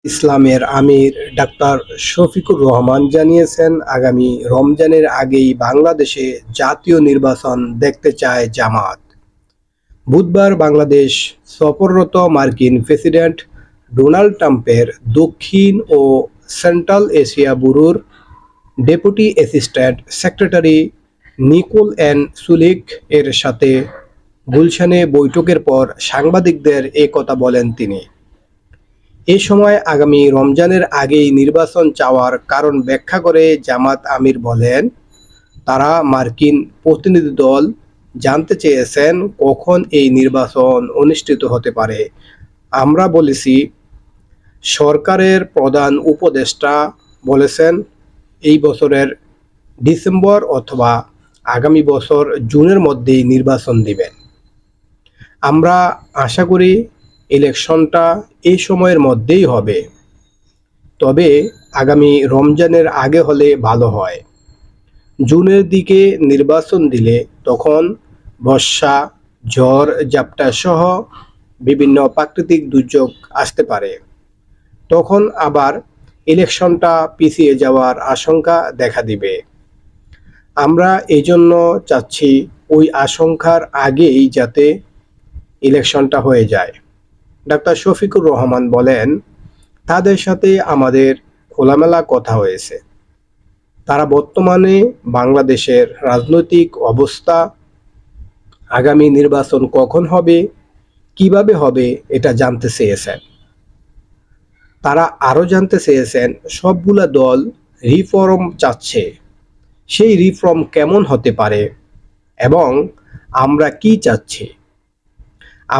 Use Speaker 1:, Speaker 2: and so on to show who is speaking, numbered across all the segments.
Speaker 1: ইসলামের আমির ডাক্তার শফিকুর রহমান জানিয়েছেন, আগামী রমজানের আগেই বাংলাদেশে জাতীয় নির্বাচন দেখতে চায় জামাত। বুধবার বাংলাদেশ সফররত মার্কিন প্রেসিডেন্ট ডোনাল্ড ট্রাম্পের দক্ষিণ ও সেন্ট্রাল এশিয়া ব্যুরোর deputy assistant secretary Nicole N Chulick এর সাথে গুলশানে বৈঠকের পর সাংবাদিকদের এ কথা বলেন তিনি। এ সময় আগামী রমজানের আগেই নির্বাচন চাওয়ার কারণ ব্যাখ্যা করে জামাত আমির বলেন, তারা মার্কিন প্রতিনিধি দল জানতে চেয়েছেন কখন এই নির্বাচন অনুষ্ঠিত হতে পারে। আমরা বলেছি, সরকারের প্রধান উপদেষ্টা বলেছেন এই বছরের ডিসেম্বর অথবা আগামী বছর জুনের মধ্যেই নির্বাচন দিবেন। আমরা আশা করি ইলেকশনটা এই সময়ের মধ্যেই হবে, তবে আগামী রমজানের আগে হলে ভালো হয়। জুনের দিকে নির্বাচন দিলে তখন বর্ষা, ঝড় ঝাপটা সহ বিভিন্ন প্রাকৃতিক দুর্যোগ আসতে পারে। তখন আবার ইলেকশনটা পিছিয়ে যাওয়ার আশঙ্কা দেখা দিবে। আমরা এজন্য চাচ্ছি ওই আশঙ্কার আগেই যাতে ইলেকশনটা হয়ে যায়। ডাক্তার শফিকুর রহমান বলেন, তাদের সাথে আমাদের খোলামেলা কথা হয়েছে। তারা বর্তমানে বাংলাদেশের রাজনৈতিক অবস্থা, আগামী নির্বাচন কখন হবে, কিভাবে হবে এটা জানতে চেয়েছেন। তারা আরও জানতে চেয়েছেন সবগুলা দল রিফর্ম চাচ্ছে, সেই রিফর্ম কেমন হতে পারে এবং আমরা কি চাচ্ছি।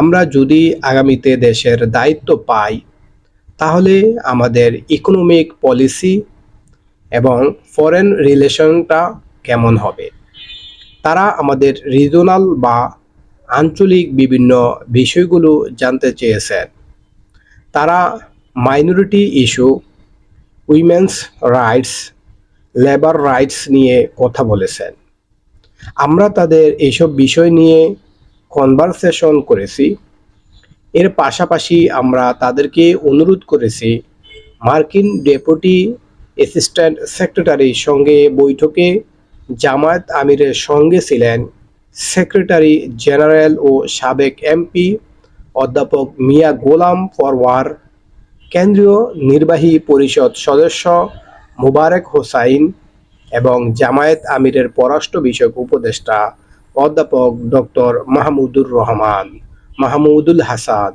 Speaker 1: আমরা যদি আগামীতে দেশের দায়িত্ব পাই, তাহলে আমাদের ইকোনমিক পলিসি এবং ফরেন রিলেশনটা কেমন হবে। তারা আমাদের রিজনাল বা আঞ্চলিক বিভিন্ন বিষয়গুলো জানতে চেয়েছেন। তারা minority issue, women's rights, labour rights নিয়ে কথা বলেছেন। আমরা তাদের এইসব বিষয় নিয়ে কনভারসেশন করেছি। এর পাশাপাশি আমরা তাদেরকে অনুরোধ করেছি, মার্কিন ডেপুটি অ্যাসিস্ট্যান্ট সেক্রেটারির সঙ্গে বৈঠকে জামায়াত আমিরের সঙ্গে ছিলেন সেক্রেটারি জেনারেল ও সাবেক এমপি অধ্যাপক মিয়া গোলাম পরওয়ার, কেন্দ্রীয় নির্বাহী পরিষদ সদস্য মোবারক হোসাইন এবং জামায়াত আমিরের পররাষ্ট্র বিষয়ক উপদেষ্টা অধ্যাপক ডক্টর মাহমুদুল হাসান।